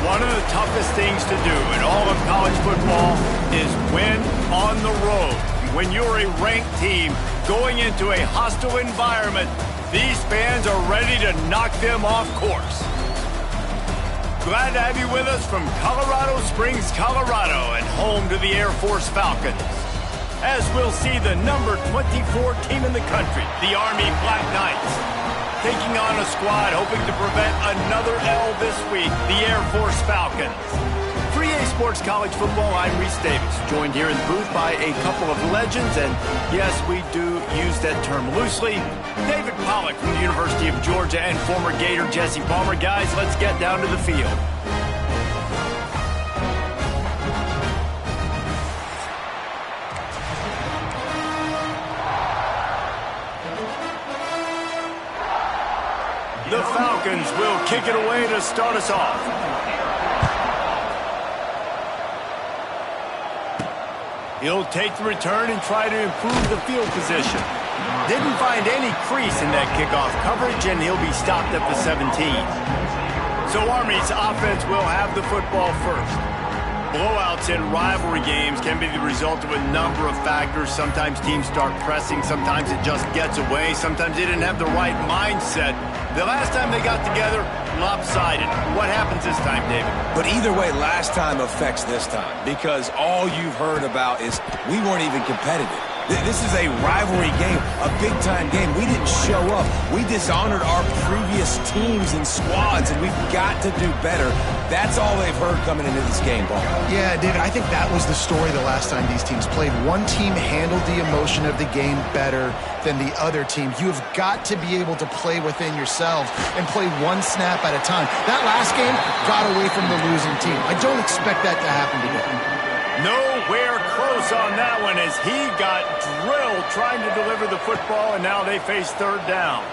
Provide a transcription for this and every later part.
One of the toughest things to do in all of college football is win on the road. When you're a ranked team going into a hostile environment, these fans are ready to knock them off course. Glad to have you with us from Colorado Springs, Colorado, and home to the Air Force Falcons. As we'll see the number 24 team in the country, the Army Black Knights, taking on a squad hoping to prevent another L this week, the Air Force Falcons. For EA Sports College Football, I'm Reese Davis, joined here in the booth by a couple of legends, and yes, we do use that term loosely. David Pollack from the University of Georgia and former Gator Jesse Palmer. Guys, let's get down to the field. The Falcons will kick it away to start us off. He'll take the return and try to improve the field position. Didn't find any crease in that kickoff coverage, and he'll be stopped at the 17. So Army's offense will have the football first. Blowouts in rivalry games can be the result of a number of factors. Sometimes teams start pressing, sometimes it just gets away, sometimes they didn't have the right mindset. The last time they got together, lopsided. What happens this time, David? But either way, last time affects this time, because all you've heard about is we weren't even competitive. This is a rivalry game, a big-time game. We didn't show up. We dishonored our previous teams and squads, and we've got to do better. That's all they've heard coming into this game, Paul. Yeah, David, I think that was the story the last time these teams played. One team handled the emotion of the game better than the other team. You have got to be able to play within yourselves and play one snap at a time. That last game got away from the losing team. I don't expect that to happen today. Nowhere close on that one as he got drilled trying to deliver the football, and now they face third down.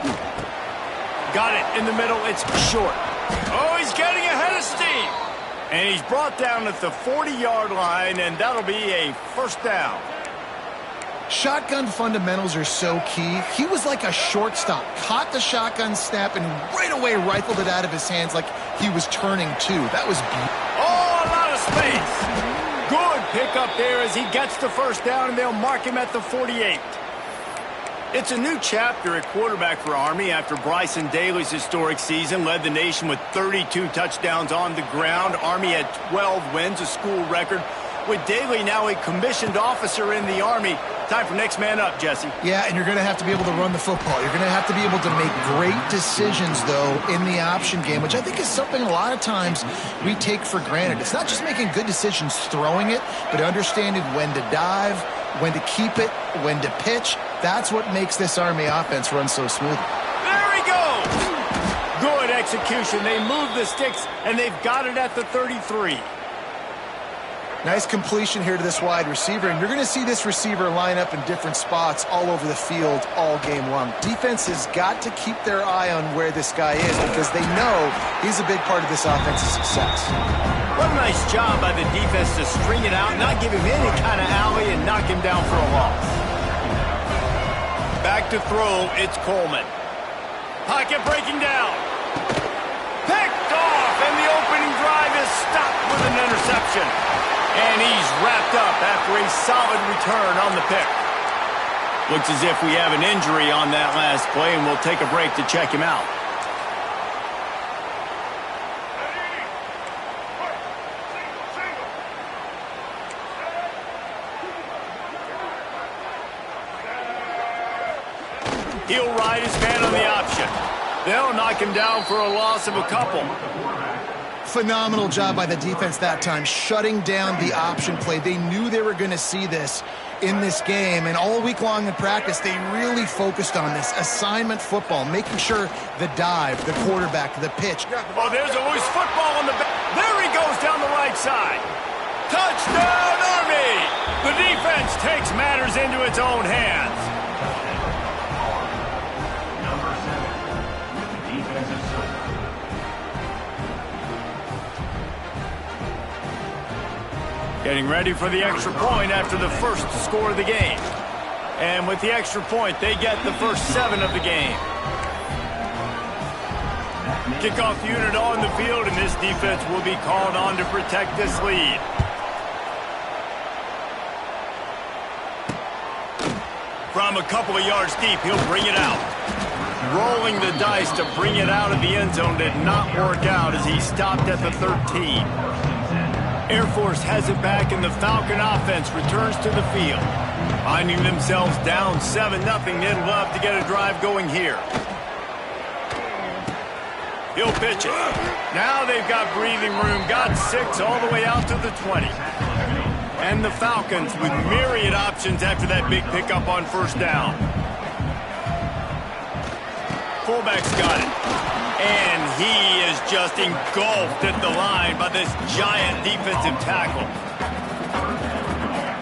Got it in the middle. It's short. Oh, he's getting ahead of steam. And he's brought down at the 40-yard line, and that'll be a first down. Shotgun fundamentals are so key. He was like a shortstop. Caught the shotgun snap and right away rifled it out of his hands like he was turning two. That was beautiful. Oh, a lot of space. Good pickup there as he gets the first down, and they'll mark him at the 48. It's a new chapter at quarterback for Army after Bryson Daly's historic season led the nation with 32 touchdowns on the ground. Army had 12 wins, a school record. With Daly now a commissioned officer in the Army, time for next man up, Jesse. Yeah, and you're going to have to be able to run the football. You're going to have to be able to make great decisions, though, in the option game, which I think is something a lot of times we take for granted. It's not just making good decisions throwing it, but understanding when to dive, when to keep it, when to pitch. That's what makes this Army offense run so smoothly. There he goes! Good execution. They move the sticks, and they've got it at the 33. Nice completion here to this wide receiver, and you're going to see this receiver line up in different spots all over the field all game long. Defense has got to keep their eye on where this guy is because they know he's a big part of this offense's success. What a nice job by the defense to string it out, not give him any kind of alley, and knock him down for a loss. Back to throw, it's Coleman. Pocket breaking down. Picked off, and the opening drive is stopped with an interception. And he's wrapped up after a solid return on the pick. Looks as if we have an injury on that last play, and we'll take a break to check him out. He'll ride his man on the option. They'll knock him down for a loss of a couple. Phenomenal job by the defense that time, shutting down the option play. They knew they were going to see this in this game, and all week long in practice, they really focused on this assignment football, making sure the dive, the quarterback, the pitch. Oh, there's a loose football on the back. There he goes down the right side. Touchdown, Army! The defense takes matters into its own hands. Getting ready for the extra point after the first score of the game. And with the extra point, they get the first 7 of the game. Kickoff unit on the field, and this defense will be called on to protect this lead. From a couple of yards deep, he'll bring it out. Rolling the dice to bring it out of the end zone did not work out as he stopped at the 13. Air Force has it back, and the Falcon offense returns to the field. Finding themselves down 7-0, they'd love to get a drive going here. He'll pitch it. Now they've got breathing room, got 6 all the way out to the 20. And the Falcons with myriad options after that big pickup on first down. Fullback's got it. And he is just engulfed at the line by this giant defensive tackle.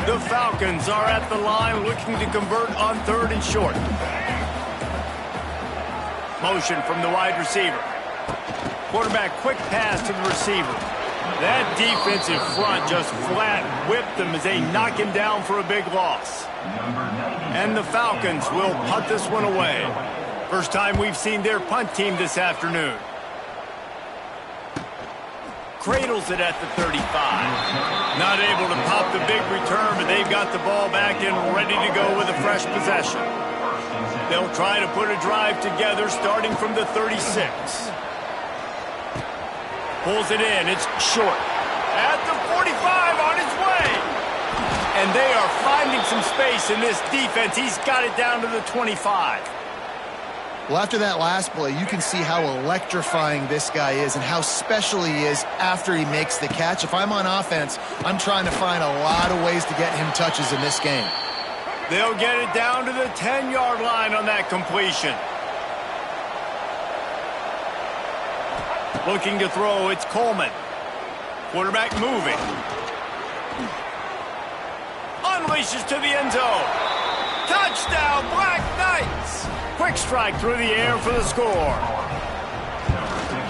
The Falcons are at the line looking to convert on 3rd and short. Motion from the wide receiver. Quarterback quick pass to the receiver. That defensive front just flat whipped them as they knock him down for a big loss. And the Falcons will punt this one away. First time we've seen their punt team this afternoon. Cradles it at the 35. Not able to pop the big return, but they've got the ball back and ready to go with a fresh possession. They'll try to put a drive together starting from the 36. Pulls it in. It's short. At the 45 on its way. And they are finding some space in this defense. He's got it down to the 25. Well, after that last play, you can see how electrifying this guy is and how special he is after he makes the catch. If I'm on offense, I'm trying to find a lot of ways to get him touches in this game. They'll get it down to the 10-yard line on that completion. Looking to throw, it's Coleman. Quarterback moving. Unleashes to the end zone. Touchdown, Black Knights! Quick strike through the air for the score.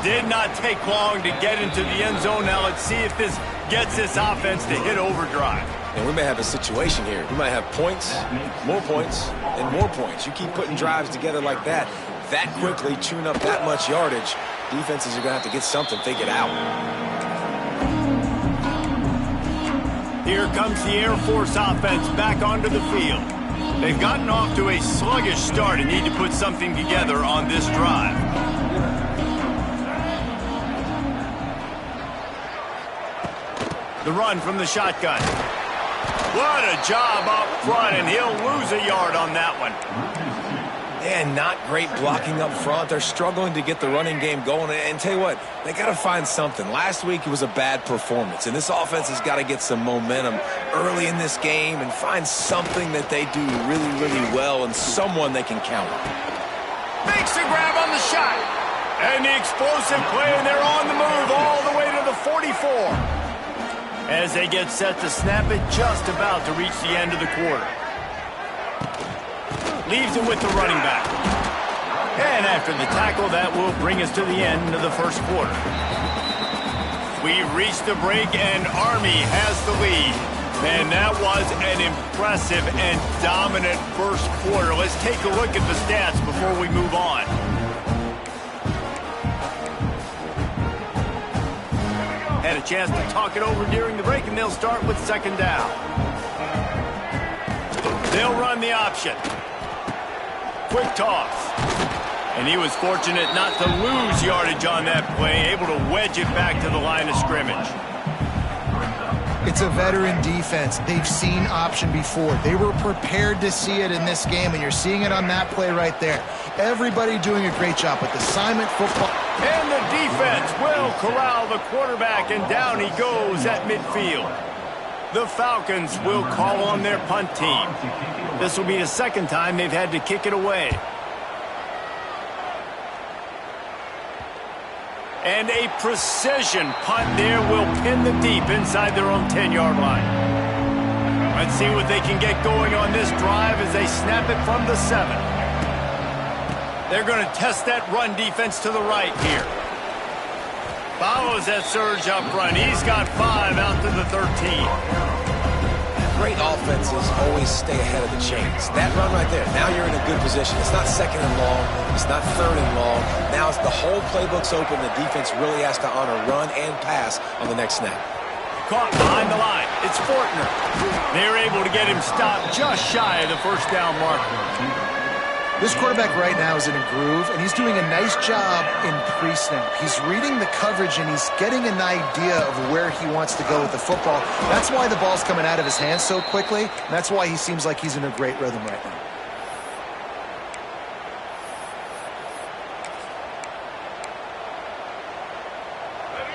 Did not take long to get into the end zone. Now let's see if this gets this offense to hit overdrive. And we may have a situation here. We might have points, and more points. You keep putting drives together like that quickly, chewing up that much yardage, defenses are going to have to get something figured out. Here comes the Air Force offense back onto the field. They've gotten off to a sluggish start and need to put something together on this drive. The run from the shotgun. What a job up front, and he'll lose a yard on that one. And not great blocking up front. They're struggling to get the running game going. And tell you what, they got to find something. Last week it was a bad performance, and this offense has got to get some momentum early in this game and find something that they do really, really well and someone they can count on. Makes the grab on the shot. And the explosive play, and they're on the move all the way to the 44. As they get set to snap it just about to reach the end of the quarter. Leaves it with the running back. And after the tackle, that will bring us to the end of the first quarter. We've reached the break, and Army has the lead. And that was an impressive and dominant first quarter. Let's take a look at the stats before we move on. Had a chance to talk it over during the break, and they'll start with second down. They'll run the option. Quick toss. And he was fortunate not to lose yardage on that play, able to wedge it back to the line of scrimmage. It's a veteran defense. They've seen option before. They were prepared to see it in this game, and you're seeing it on that play right there. Everybody doing a great job with assignment football. And the defense will corral the quarterback, and down he goes at midfield. The Falcons will call on their punt team. This will be the second time they've had to kick it away. And a precision punt there will pin the deep inside their own 10-yard line. Let's see what they can get going on this drive as they snap it from the 7. They're going to test that run defense to the right here. Follows that surge up front. He's got 5 out to the 13. great offenses always stay ahead of the chains. That run right there, now you're in a good position. It's not second and long. It's not third and long. Now it's the whole playbook's open. The defense really has to honor run and pass on the next snap. Caught behind the line. It's Fortner. They're able to get him stopped just shy of the first down marker. This quarterback right now is in a groove, and he's doing a nice job in pre-snap. He's reading the coverage, and he's getting an idea of where he wants to go with the football. That's why the ball's coming out of his hands so quickly, and that's why he seems like he's in a great rhythm right now.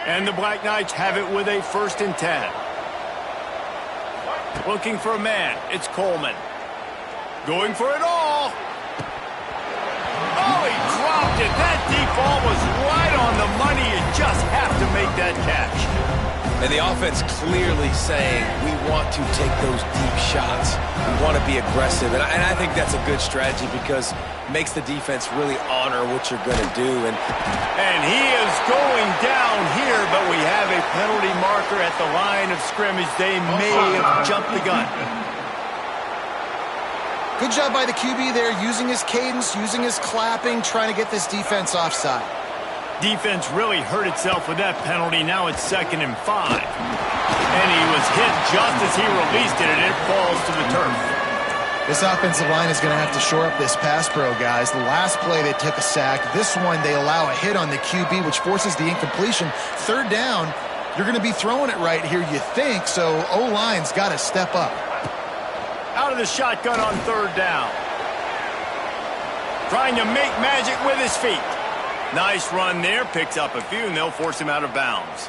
And the Black Knights have it with a 1st and 10. Looking for a man. It's Coleman. Going for it all. Oh, he dropped it. That deep ball was right on the money. You just have to make that catch. And the offense clearly saying, we want to take those deep shots. We want to be aggressive. And I think that's a good strategy because it makes the defense really honor what you're going to do. And he is going down here, but we have a penalty marker at the line of scrimmage. They may have jumped the gun. Good job by the QB there, using his cadence, using his clapping, trying to get this defense offside. Defense really hurt itself with that penalty. Now it's 2nd and 5. And he was hit just as he released it, and it falls to the turf. This offensive line is going to have to shore up this pass pro, guys. The last play they took a sack. This one they allow a hit on the QB, which forces the incompletion. 3rd down, you're going to be throwing it right here, you think, so O-line's got to step up. Out of the shotgun on 3rd down. Trying to make magic with his feet. Nice run there. Picks up a few, and they'll force him out of bounds.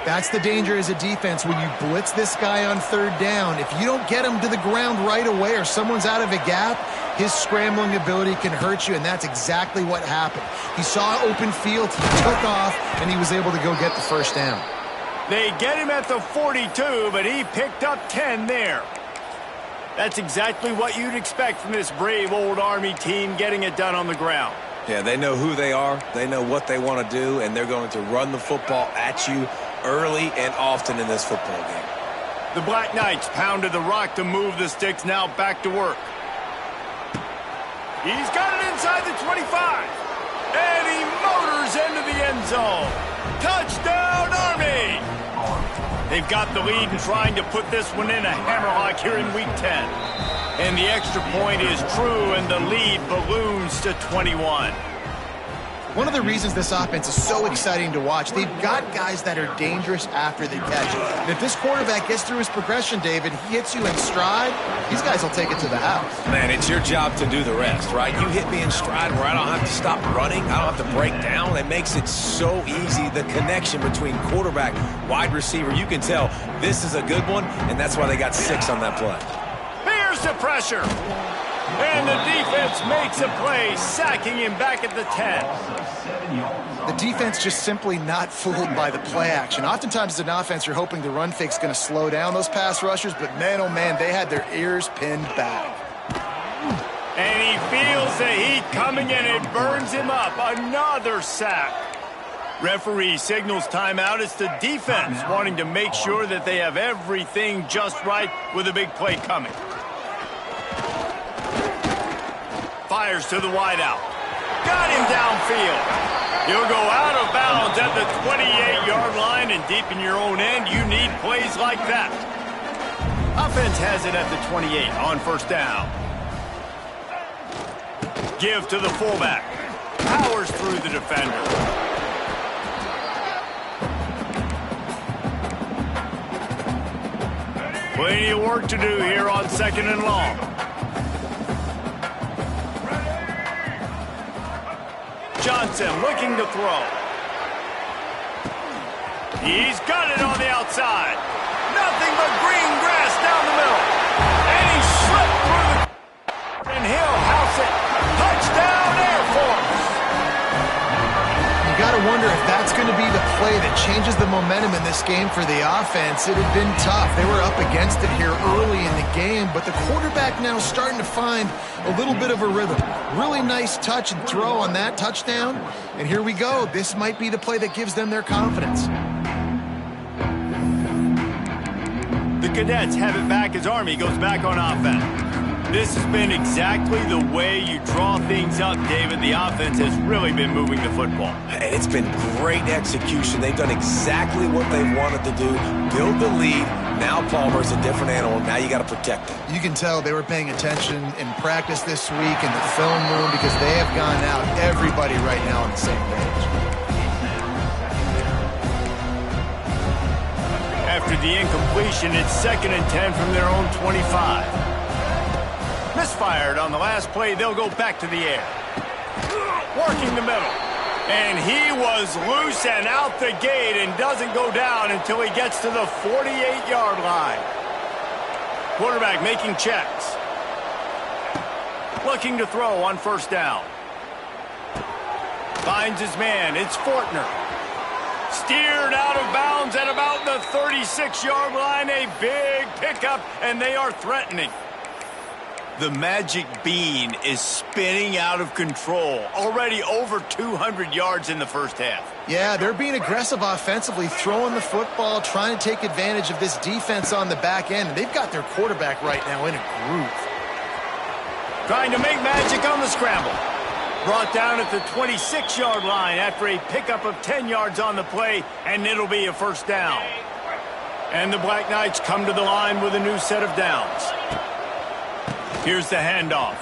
That's the danger as a defense when you blitz this guy on 3rd down. If you don't get him to the ground right away or someone's out of a gap, his scrambling ability can hurt you, and that's exactly what happened. He saw open field, he took off, and he was able to go get the 1st down. They get him at the 42, but he picked up 10 there. That's exactly what you'd expect from this brave old Army team, getting it done on the ground. Yeah, they know who they are, they know what they want to do, and they're going to run the football at you early and often in this football game. The Black Knights pounded the rock to move the sticks, now back to work. He's got it inside the 25, and he motors into the end zone. Touchdown, Army! They've got the lead and trying to put this one in a hammerlock here in Week 10. And the extra point is true, and the lead balloons to 21. One of the reasons this offense is so exciting to watch, they've got guys that are dangerous after the catch. And if this quarterback gets through his progression, David, he hits you in stride, these guys will take it to the house. Man, it's your job to do the rest, right? You hit me in stride where I don't have to stop running, I don't have to break down. It makes it so easy, the connection between quarterback, wide receiver. You can tell this is a good one, and that's why they got 6 on that play. Here's the pressure. And the defense makes a play, sacking him back at the 10. The defense just simply not fooled by the play action. Oftentimes as an offense, you're hoping the run fake's going to slow down those pass rushers, but man, oh man, they had their ears pinned back. And he feels the heat coming, and it burns him up. Another sack. Referee signals timeout. It's the defense wanting to make sure that they have everything just right with a big play coming. Fires to the wideout. Got him downfield. He'll go out of bounds at the 28-yard line, and deep in your own end, you need plays like that. Offense has it at the 28 on 1st down. Give to the fullback. Powers through the defender. Plenty of work to do here on 2nd and long. Johnson looking to throw. He's got it on the outside. Nothing but green grass down the middle. And he slipped through the... And he'll house it. Touchdown, Air Force. You got to wonder if that's going to be the play that changes the momentum in this game for the offense. It had been tough. They were up against it here early in the game, but the quarterback now starting to find a little bit of a rhythm. Really nice touch and throw on that touchdown. And here we go. This might be the play that gives them their confidence. The Cadets have it back as Army goes back on offense. This has been exactly the way you draw things up, David. The offense has really been moving the football. And it's been great execution. They've done exactly what they've wanted to do. Build the lead. Now Palmer's a different animal. Now you got to protect him. You can tell they were paying attention in practice this week in the film room because they have gone out, everybody right now on the same page. After the incompletion, it's 2nd and 10 from their own 25. Misfired on the last play. They'll go back to the air. Working the middle. And he was loose and out the gate and doesn't go down until he gets to the 48-yard line. Quarterback making checks. Looking to throw on 1st down. Finds his man. It's Fortner. Steered out of bounds at about the 36-yard line. A big pickup, and they are threatening. The magic bean is spinning out of control. Already over 200 yards in the first half. Yeah, they're being aggressive offensively, throwing the football, trying to take advantage of this defense on the back end. They've got their quarterback right now in a groove. Trying to make magic on the scramble. Brought down at the 26-yard line after a pickup of 10 yards on the play, and it'll be a 1st down. And the Black Knights come to the line with a new set of downs. Here's the handoff.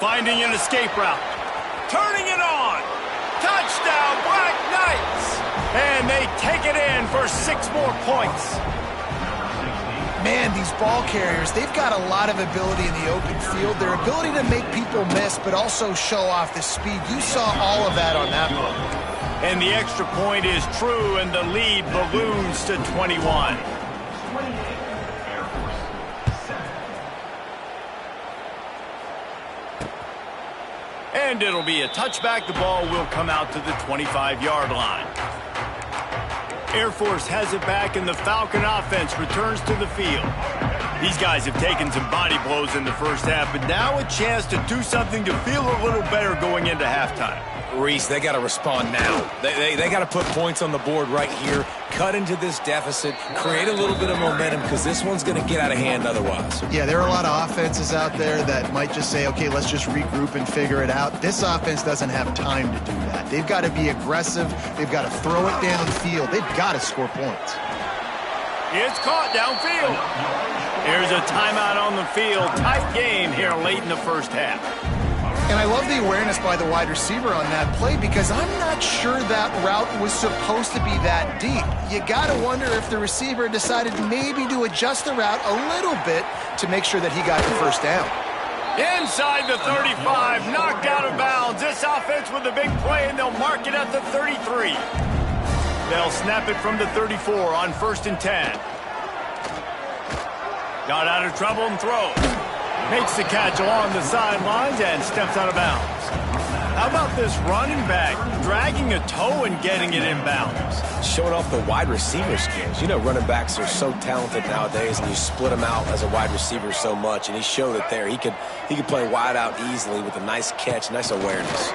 Finding an escape route. Turning it on. Touchdown, Black Knights! And they take it in for 6 more points. Man, these ball carriers, they've got a lot of ability in the open field. Their ability to make people miss, but also show off the speed. You saw all of that on that play. And the extra point is true, and the lead balloons to 21. And it'll be a touchback. The ball will come out to the 25-yard line. Air Force has it back, and the Falcon offense returns to the field. These guys have taken some body blows in the first half, but now a chance to do something to feel a little better going into halftime. Reese, they got to respond now. They got to put points on the board right here, cut into this deficit, create a little bit of momentum because this one's going to get out of hand otherwise. Yeah, there are a lot of offenses out there that might just say, okay, let's just regroup and figure it out. This offense doesn't have time to do that. They've got to be aggressive. They've got to throw it downfield. They've got to score points. It's caught downfield. Here's a timeout on the field. Tight game here late in the first half. And I love the awareness by the wide receiver on that play because I'm not sure that route was supposed to be that deep. You got to wonder if the receiver decided maybe to adjust the route a little bit to make sure that he got the 1st down. Inside the 35, knocked out of bounds. This offense with a big play, and they'll mark it at the 33. They'll snap it from the 34 on 1st and 10. Got out of trouble and throws. Makes the catch along the sidelines and steps out of bounds. How about this running back dragging a toe and getting it inbounds? Showing off the wide receiver skills. You know running backs are so talented nowadays, and you split them out as a wide receiver so much, and he showed it there. He could play wide out easily with a nice catch, nice awareness.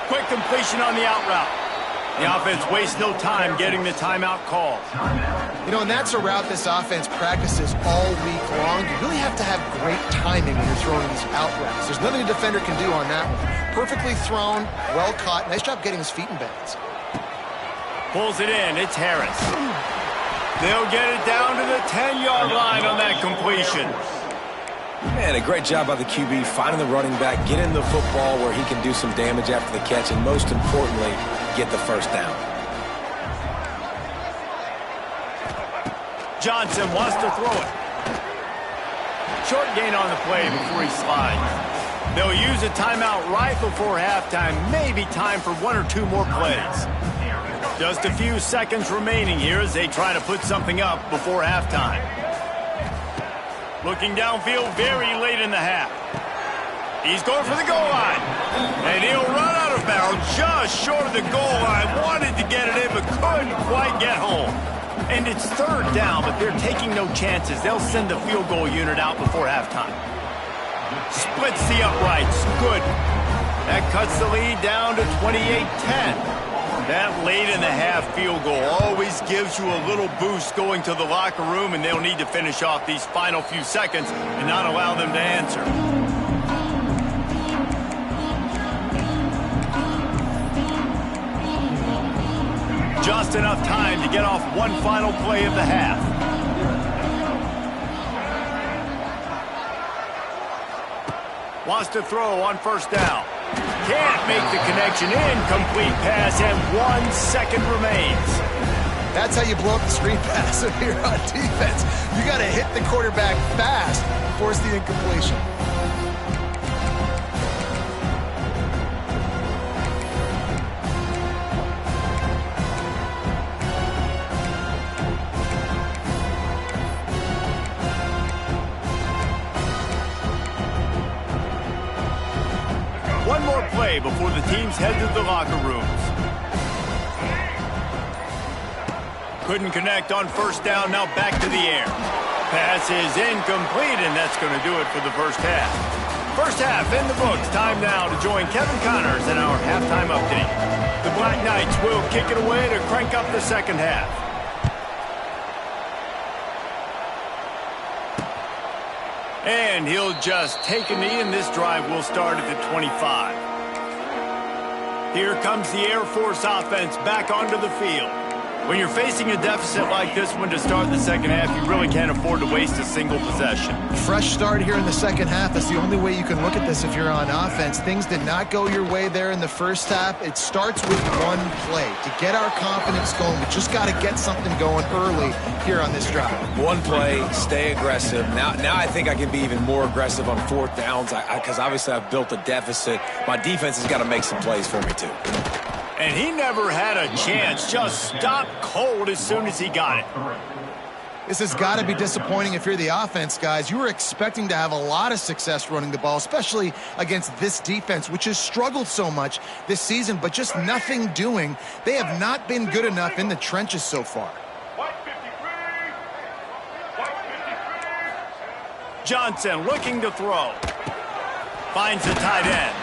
Quick completion on the out route. The offense wastes no time getting the timeout called. You know, and that's a route this offense practices all week long. You really have to have great timing when you're throwing these out routes. There's nothing a defender can do on that one. Perfectly thrown, well caught. Nice job getting his feet in bounds. Pulls it in. It's Harris. They'll get it down to the 10-yard line on that completion. Man, a great job by the QB finding the running back, getting the football where he can do some damage after the catch, and most importantly, get the 1st down. Johnson wants to throw it. Short gain on the play before he slides. They'll use a timeout right before halftime. Maybe time for 1 or 2 more plays. Just a few seconds remaining here as they try to put something up before halftime. Looking downfield very late in the half. He's going for the goal line. And he'll run out of bounds just short of the goal line. Wanted to get it in, but couldn't quite get home. And it's 3rd down, but they're taking no chances. They'll send the field goal unit out before halftime. Splits the uprights. Good. That cuts the lead down to 28-10. That late in the half field goal always gives you a little boost going to the locker room, and they'll need to finish off these final few seconds and not allow them to answer. Just enough time to get off one final play of the half. Wants to throw on first down. Can't make the connection. Incomplete pass, and 1 second remains. That's how you blow up the screen pass if you're on defense. You got to hit the quarterback fast to force the incompletion. One more play before the teams head to the locker rooms. Couldn't connect on first down, now back to the air. Pass is incomplete, and that's going to do it for the first half. First half in the books. Time now to join Kevin Connors in our halftime update. The Black Knights will kick it away to crank up the second half. And he'll just take a knee, and this drive will start at the 25. Here comes the Air Force offense back onto the field. When you're facing a deficit like this one to start the second half, you really can't afford to waste a single possession. Fresh start here in the second half. That's the only way you can look at this if you're on offense. Things did not go your way there in the first half. It starts with one play. To get our confidence going, we just got to get something going early here on this drive. One play, stay aggressive. Now I think I can be even more aggressive on fourth downs because obviously I've built a deficit. My defense has got to make some plays for me too. And he never had a chance. Just stopped cold as soon as he got it. This has got to be disappointing if you're the offense, guys. You were expecting to have a lot of success running the ball, especially against this defense, which has struggled so much this season, but just nothing doing. They have not been good enough in the trenches so far. Johnson looking to throw. Finds the tight end.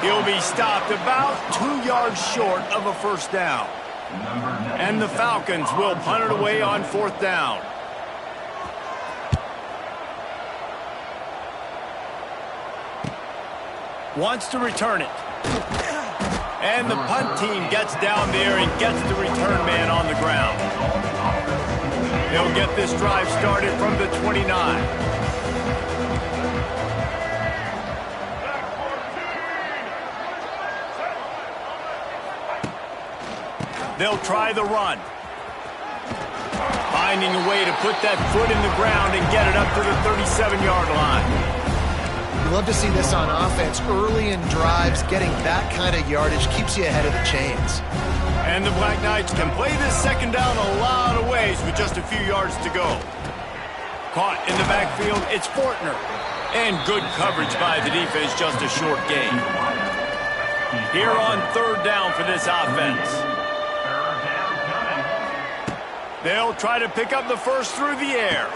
He'll be stopped about 2 yards short of a first down. And the Falcons will punt it away on fourth down. Wants to return it. And the punt team gets down there and gets the return man on the ground. They'll get this drive started from the 29. They'll try the run. Finding a way to put that foot in the ground and get it up to the 37-yard line. You love to see this on offense. Early in drives, getting that kind of yardage keeps you ahead of the chains. And the Black Knights can play this second down a lot of ways with just a few yards to go. Caught in the backfield, it's Fortner. And good coverage by the defense, just a short gain. Here on third down for this offense. They'll try to pick up the first through the air.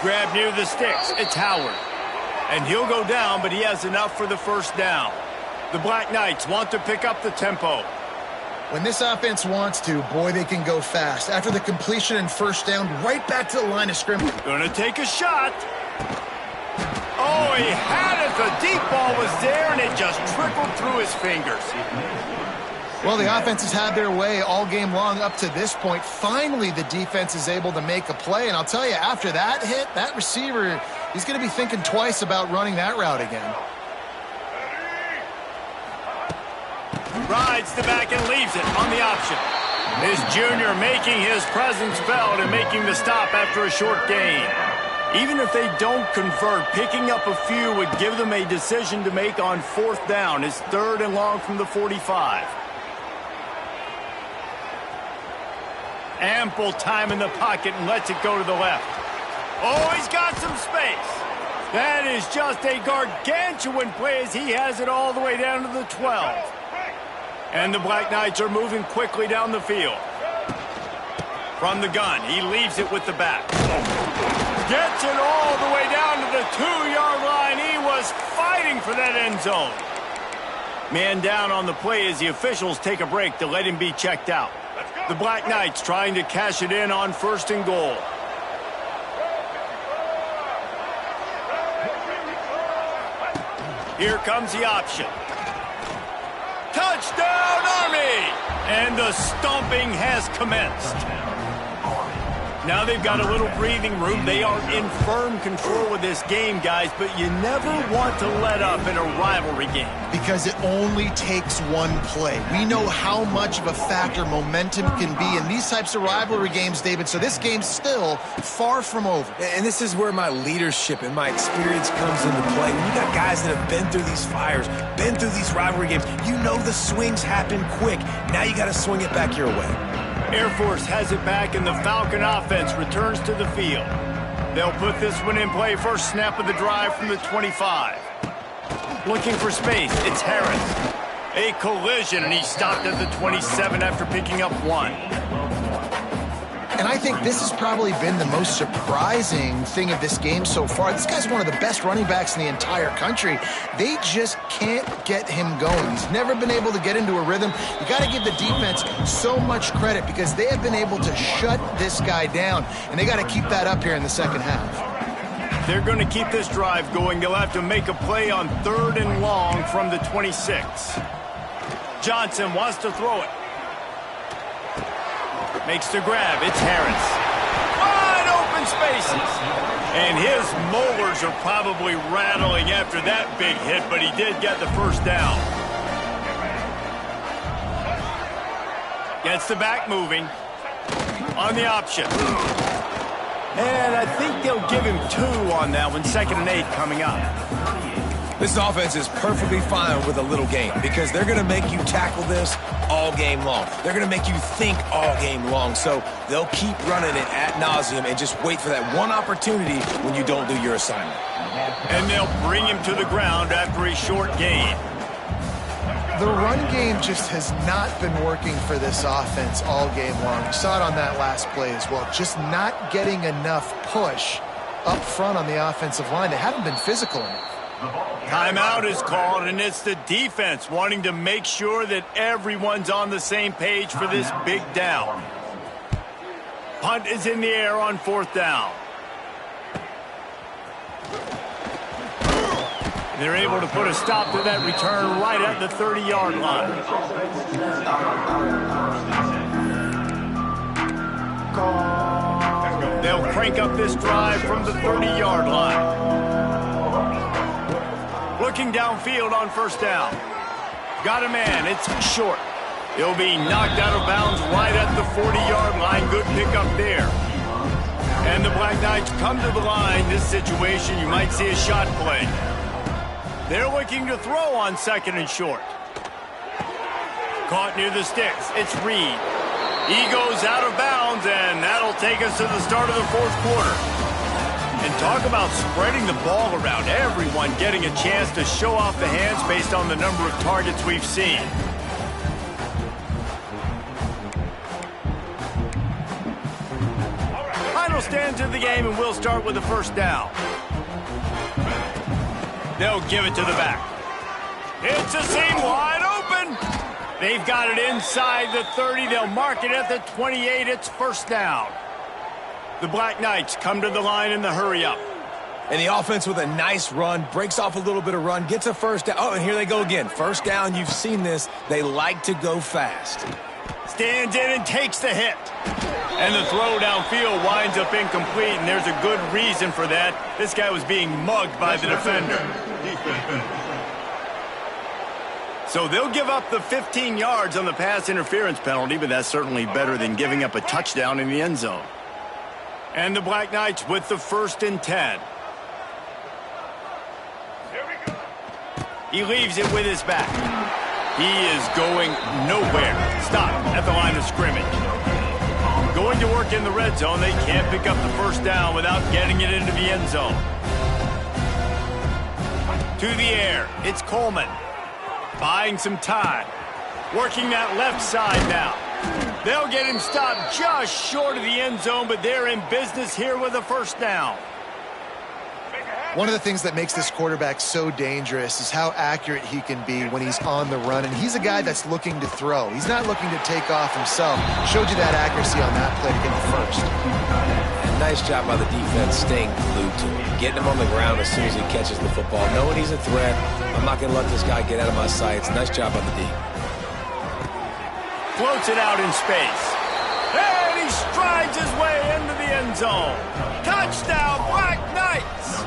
Grab near the sticks. It's Howard. And he'll go down, but he has enough for the first down. The Black Knights want to pick up the tempo. When this offense wants to, boy, they can go fast. After the completion and first down, right back to the line of scrimmage. Gonna take a shot. Oh, he had it. The deep ball was there, and it just trickled through his fingers. Well, the offense has had their way all game long up to this point. Finally, the defense is able to make a play. And I'll tell you, after that hit, that receiver, he's going to be thinking twice about running that route again. Rides the back and leaves it on the option. This junior making his presence felt and making the stop after a short gain. Even if they don't convert, picking up a few would give them a decision to make on fourth down. It's third and long from the 45. Ample time in the pocket and lets it go to the left. Oh, he's got some space. That is just a gargantuan play as he has it all the way down to the 12. And the Black Knights are moving quickly down the field. From the gun, he leaves it with the back. Gets it all the way down to the 2-yard line. He was fighting for that end zone. Man down on the play as the officials take a break to let him be checked out. The Black Knights trying to cash it in on 1st and goal. Here comes the option. Touchdown, Army! And the stomping has commenced. Now they've got a little breathing room. They are in firm control of this game, guys, but you never want to let up in a rivalry game. Because it only takes one play. We know how much of a factor momentum can be in these types of rivalry games, David, so this game's still far from over. And this is where my leadership and my experience comes into play. When you got guys that have been through these fires, been through these rivalry games, you know the swings happen quick. Now you got to swing it back your way. Air Force has it back, and the Falcon offense returns to the field. They'll put this one in play. First snap of the drive from the 25. Looking for space. It's Harris. A collision, and he stopped at the 27 after picking up 1. And I think this has probably been the most surprising thing of this game so far. This guy's one of the best running backs in the entire country. They just can't get him going. He's never been able to get into a rhythm. You got to give the defense so much credit because they have been able to shut this guy down, and they got to keep that up here in the second half. They're going to keep this drive going. They'll have to make a play on 3rd and long from the 26. Johnson wants to throw it. Makes the grab. It's Harris. Wide open spaces. And his molars are probably rattling after that big hit, but he did get the first down. Gets the back moving. On the option. And I think they'll give him 2 on that one. 2nd and 8 coming up. This offense is perfectly fine with a little game because they're going to make you tackle this all game long. They're going to make you think all game long. So they'll keep running it ad nauseum and just wait for that one opportunity when you don't do your assignment. And they'll bring him to the ground after a short gain. The run game just has not been working for this offense all game long. We saw it on that last play as well. Just not getting enough push up front on the offensive line. They haven't been physical enough. Timeout is called, and it's the defense wanting to make sure that everyone's on the same page for this big down. Punt is in the air on 4th down. They're able to put a stop to that return right at the 30-yard line. They'll crank up this drive from the 30-yard line. Looking downfield on 1st down. Got a man. It's short. He'll be knocked out of bounds right at the 40-yard line. Good pickup there. And the Black Knights come to the line. This situation, you might see a shot play. They're looking to throw on 2nd and short. Caught near the sticks. It's Reed. He goes out of bounds, and that'll take us to the start of the 4th quarter. And talk about spreading the ball around. Everyone getting a chance to show off the hands based on the number of targets we've seen. Final stands of the game, and we'll start with the 1st down. They'll give it to the back. It's a seam wide open. They've got it inside the 30. They'll mark it at the 28. It's 1st down. The Black Knights come to the line in the hurry-up. And the offense with a nice run, breaks off a little bit of run, gets a 1st down. Oh, and here they go again. 1st down, you've seen this. They like to go fast. Stands in and takes the hit. And the throw downfield winds up incomplete, and there's a good reason for that. This guy was being mugged by the defender. So they'll give up the 15 yards on the pass interference penalty, but that's certainly better than giving up a touchdown in the end zone. And the Black Knights with the 1st and 10. He leaves it with his back. He is going nowhere. Stop at the line of scrimmage. Going to work in the red zone. They can't pick up the 1st down without getting it into the end zone. To the air. It's Coleman. Buying some time. Working that left side now. They'll get him stopped just short of the end zone, but they're in business here with a 1st down. One of the things that makes this quarterback so dangerous is how accurate he can be when he's on the run. And he's a guy that's looking to throw. He's not looking to take off himself. Showed you that accuracy on that play to get the first. And nice job by the defense staying glued to him. Getting him on the ground as soon as he catches the football. Knowing he's a threat. I'm not going to let this guy get out of my sights. Nice job by the D. Floats it out in space. And he strides his way into the end zone. Touchdown, Black Knights!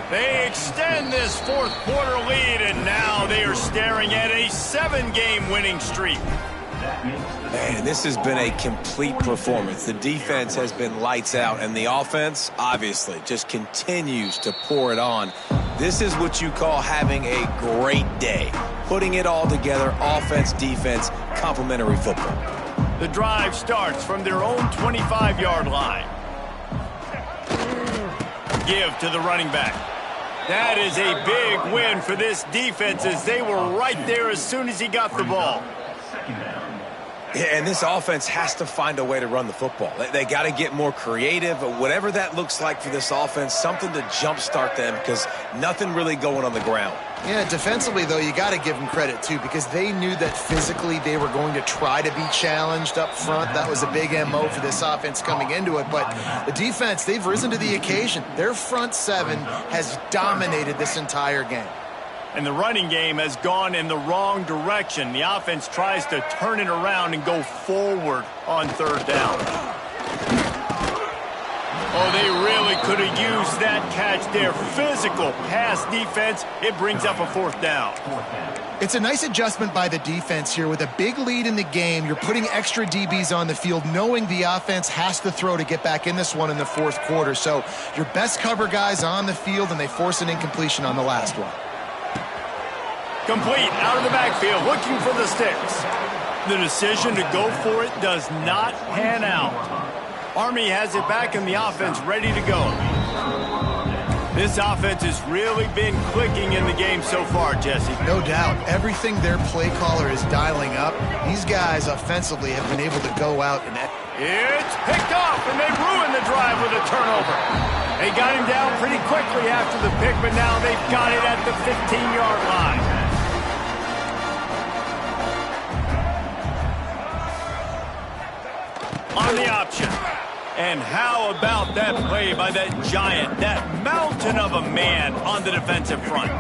They extend this fourth quarter lead, and now they are staring at a 7-game winning streak. Man, this has been a complete performance. The defense has been lights out, and the offense, obviously, just continues to pour it on. This is what you call having a great day. Putting it all together, offense, defense, complementary football. The drive starts from their own 25-yard line. Give to the running back. That is a big win for this defense as they were right there as soon as he got the ball. Yeah, and this offense has to find a way to run the football. They got to get more creative, whatever that looks like for this offense, something to jumpstart them because nothing really going on the ground. Yeah, defensively, though, you got to give them credit, too, because they knew that physically they were going to try to be challenged up front. That was a big MO for this offense coming into it. But the defense, they've risen to the occasion. Their front seven has dominated this entire game. And the running game has gone in the wrong direction. The offense tries to turn it around and go forward on third down. Oh, they really could have used that catch there. Physical pass defense. It brings up a fourth down. It's a nice adjustment by the defense here. With a big lead in the game, you're putting extra DBs on the field, knowing the offense has to throw to get back in this one in the fourth quarter. So your best cover guys on the field, and they force an incompletion on the last one. Complete out of the backfield, looking for the sticks. The decision to go for it does not pan out. Army has it back in the offense, ready to go. This offense has really been clicking in the game so far, Jesse. No doubt. Everything their play caller is dialing up, these guys offensively have been able to go out and... It's picked off, and they ruined the drive with a turnover. They got him down pretty quickly after the pick, but now they've got it at the 15-yard line. On the option. And how about that play by that giant, that mountain of a man on the defensive front?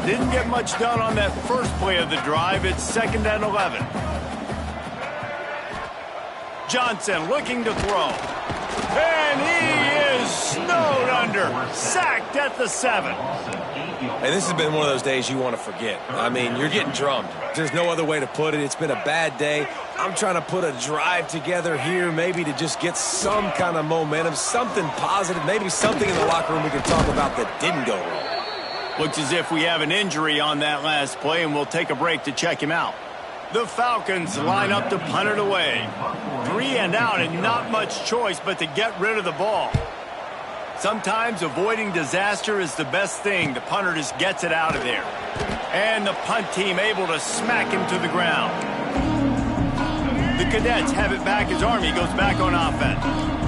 Didn't get much done on that first play of the drive. It's 2nd and 11. Johnson looking to throw. And he is snowed under. Sacked at the 7. And this has been one of those days you want to forget. I mean, you're getting drummed. There's no other way to put it. It's been a bad day. I'm trying to put a drive together here, maybe to just get some kind of momentum, something positive, maybe something in the locker room we can talk about that didn't go wrong. Looks as if we have an injury on that last play, and we'll take a break to check him out. The Falcons line up to punt it away. 3 and out, and not much choice but to get rid of the ball. Sometimes avoiding disaster is the best thing. The punter just gets it out of there. And the punt team able to smack him to the ground. The Cadets have it back as Army goes back on offense.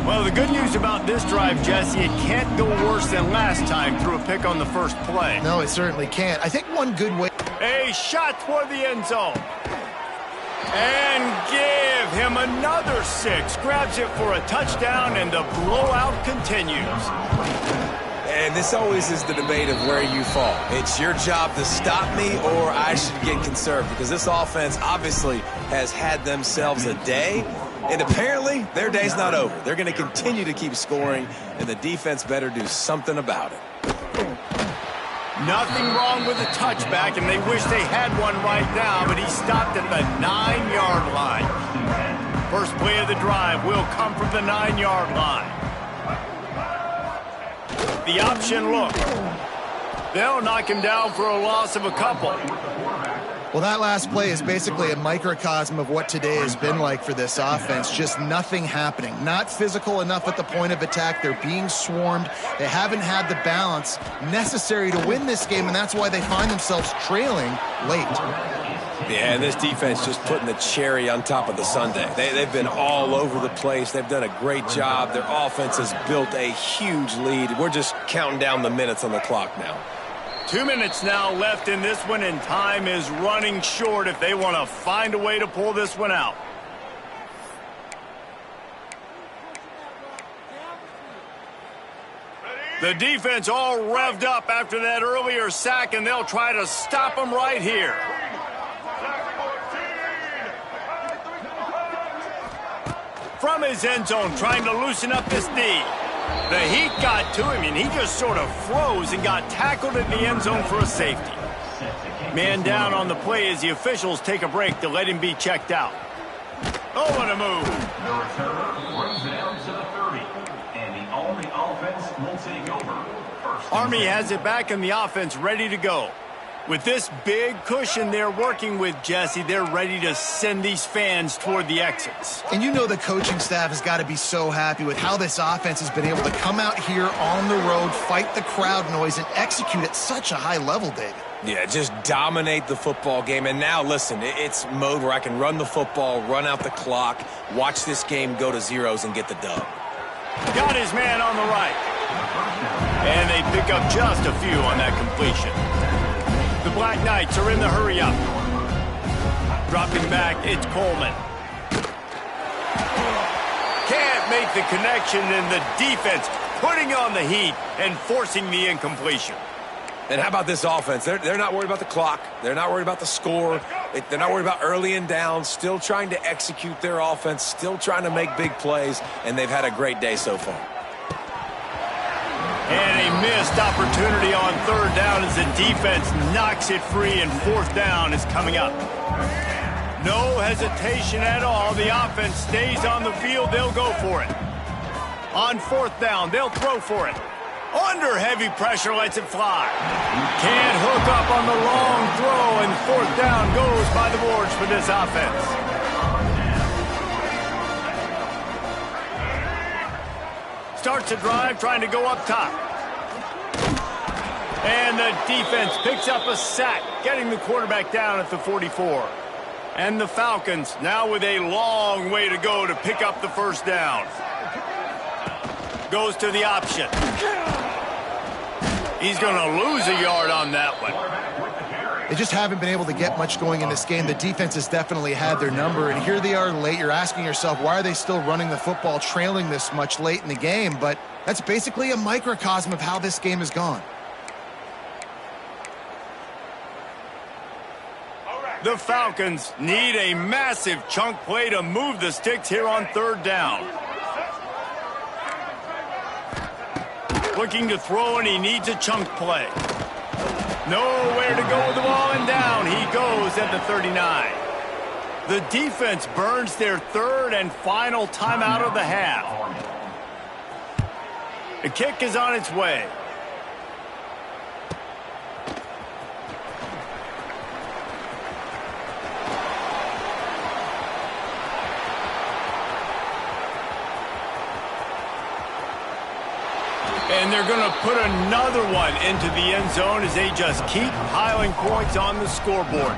Well, the good news about this drive, Jesse, it can't go worse than last time through a pick on the first play. No, it certainly can't. I think one good way... A shot toward the end zone. And give him another 6. Grabs it for a touchdown, and the blowout continues. And this always is the debate of where you fall. It's your job to stop me, or I should get conserved, because this offense obviously has had themselves a day, and apparently their day's not over. They're going to continue to keep scoring, and the defense better do something about it. Nothing wrong with the touchback, and they wish they had one right now, but he stopped at the 9-yard line. First play of the drive will come from the 9-yard line. The option look. They'll knock him down for a loss of a couple. Well, that last play is basically a microcosm of what today has been like for this offense. Just nothing happening. Not physical enough at the point of attack. They're being swarmed. They haven't had the balance necessary to win this game, and that's why they find themselves trailing late. Yeah, and this defense just putting the cherry on top of the sundae. They've been all over the place. They've done a great job. Their offense has built a huge lead. We're just counting down the minutes on the clock now. 2 minutes now left in this one, and time is running short if they want to find a way to pull this one out. The defense all revved up after that earlier sack, and they'll try to stop them right here. From his end zone, trying to loosen up this D. The heat got to him, and he just sort of froze and got tackled in the end zone for a safety. Man down on the play as the officials take a break to let him be checked out. Oh, what a move. The returner runs down to the 30, and the Army offense will take over. Army has it back in the offense ready to go. With this big cushion they're working with, Jesse, they're ready to send these fans toward the exits. And you know the coaching staff has got to be so happy with how this offense has been able to come out here on the road, fight the crowd noise, and execute at such a high level, David. Yeah, just dominate the football game. And now, listen, it's mode where I can run the football, run out the clock, watch this game go to zeros and get the dub. Got his man on the right. And they pick up just a few on that completion. The Black Knights are in the hurry-up. Dropping back, it's Coleman. Can't make the connection, and the defense putting on the heat and forcing the incompletion. And how about this offense? They're not worried about the clock. They're not worried about the score. They're not worried about early and down. Still trying to execute their offense. Still trying to make big plays. And they've had a great day so far. And a missed opportunity on third down as the defense knocks it free, and fourth down is coming up. No hesitation at all. The offense stays on the field. They'll go for it. On fourth down, they'll throw for it. Under heavy pressure, lets it fly. Can't hook up on the long throw, and fourth down goes by the boards for this offense. Starts a drive, trying to go up top. And the defense picks up a sack, getting the quarterback down at the 44. And the Falcons now with a long way to go to pick up the first down. Goes to the option. He's going to lose a yard on that one. They just haven't been able to get much going in this game. The defense has definitely had their number, and here they are late. You're asking yourself, why are they still running the football, trailing this much late in the game? But that's basically a microcosm of how this game has gone. The Falcons need a massive chunk play to move the sticks here on third down. Looking to throw, and he needs a chunk play. Nowhere to go with the ball, and down he goes at the 39. The defense burns their third and final timeout of the half. The kick is on its way. And they're going to put another one into the end zone as they just keep piling points on the scoreboard.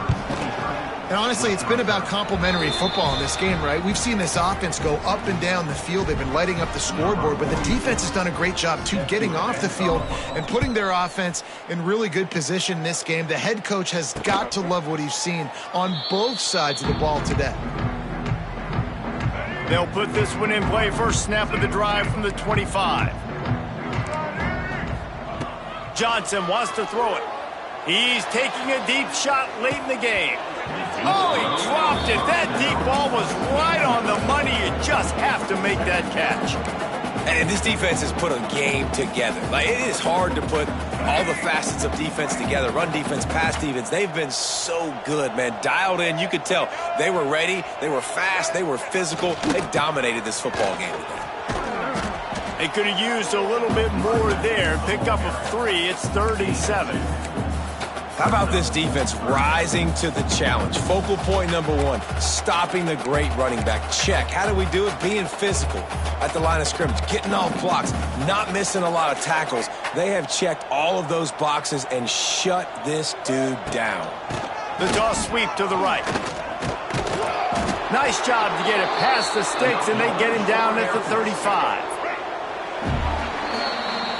And honestly, it's been about complementary football in this game, right? We've seen this offense go up and down the field. They've been lighting up the scoreboard, but the defense has done a great job, too, getting off the field and putting their offense in really good position in this game. The head coach has got to love what he's seen on both sides of the ball today. They'll put this one in play. First snap of the drive from the 25. Johnson wants to throw it. He's taking a deep shot late in the game. Oh, he dropped it. That deep ball was right on the money. You just have to make that catch. And this defense has put a game together. Like, it is hard to put all the facets of defense together. Run defense, pass defense. They've been so good, man. Dialed in. You could tell they were ready. They were fast. They were physical. They dominated this football game today. They could have used a little bit more there. Pick up a 3. It's 37. How about this defense rising to the challenge? Focal point number 1, stopping the great running back. Check. How do we do it? Being physical at the line of scrimmage, getting off blocks, not missing a lot of tackles. They have checked all of those boxes and shut this dude down. The toss sweep to the right. Nice job to get it past the sticks, and they get him down at the 35.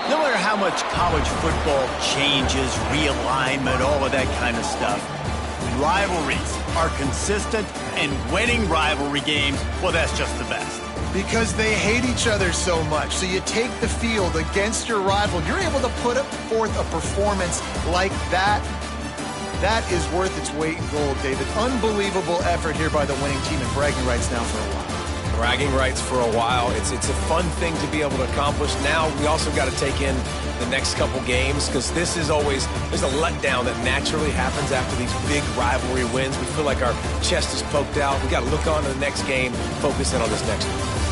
No matter how much college football changes, realignment, all of that kind of stuff, rivalries are consistent, and winning rivalry games, well, that's just the best. Because they hate each other so much. So you take the field against your rival. You're able to put forth a performance like that. That is worth its weight in gold, David. Unbelievable effort here by the winning team, and bragging rights now for a while. Bragging rights for a while. It's a fun thing to be able to accomplish. Now we also got to take in the next couple games, because this is always, there's a letdown that naturally happens after these big rivalry wins. We feel like our chest is poked out. We got to look on to the next game, focus in on this next one.